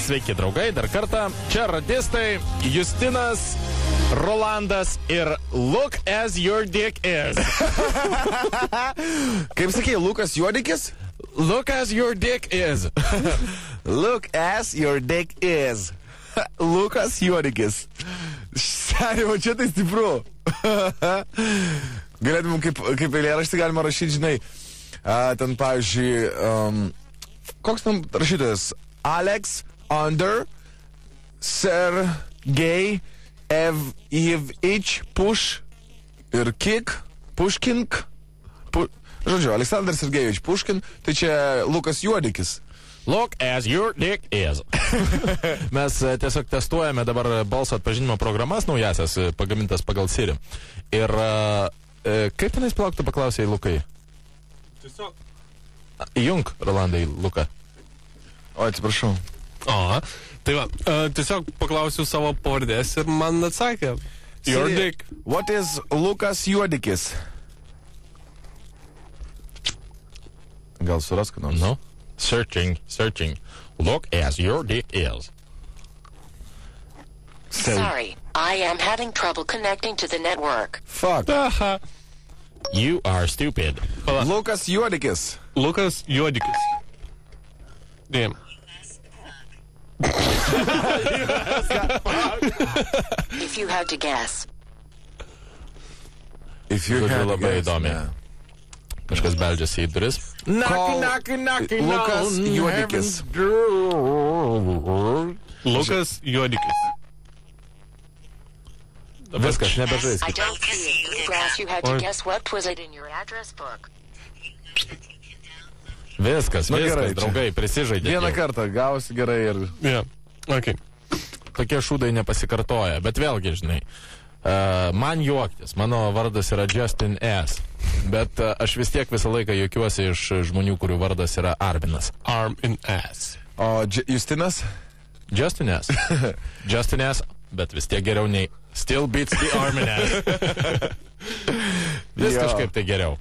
Sveiki, draugai, dar kartą. Čia radistai Justinas, Rolandas ir Look as your dick is. Kaip sakė, Lukas Juodikis? Look as your dick is. Look as your dick is. Lukas Juodikis. Seniai, čia tai stipru. Galėtumėm kaip eilėraštį galima rašyti, žinai, ten, pavyzdžiui, koks tam rašytojas? Alex Under Sergei Evich Push ir Kik Puškink. Žodžiu, Aleksandras Sergejevich Puškin, tai čia Lukas Juodikis. Look as your dick is. Mes tiesiog testuojame dabar balso atpažinimo programas naujasias, pagamintas pagal Siri. Ir kaip tenais palauktų paklausėjai, Lukai? Tiesiog. Įjung, Rolandai, Luką. O, atsiprašau. O, tai va, tiesiog paklausiu savo pavardės ir man atsakė. Your Siri, dick. what is Lukas Juodikis? Gal suras, kad nors? No. Searching. Look as your dick is. Sorry, I am having trouble connecting to the network. Fuck. Aha. You are stupid. Lukas Juodikis. Lukas Juodikis. Damn. If you had to guess. If you Žodžiu, had to labai guess, įdomi. yeah. Kažkas beldžiasi į duris. Lukas Juodikis. Lukas Juodikis. Viskas, I nebežaiskit. don't see it. Grass, you had to guess what was it in your address book. Viskas, gerai, čia. draugai, prisižaidė. Vieną kartą gausi gerai ir... Yeah, okay. Tokie šūdai nepasikartoja, bet vėlgi, žinai, man juoktis, mano vardas yra Justin S. Bet aš vis tiek visą laiką juokiuosi iš žmonių, kurių vardas yra Arminas. Arm in ass. O Justinas? Justin S. Justin S, bet vis tiek geriau nei Still beats the Armin S. Vis Jo. kažkaip tai geriau.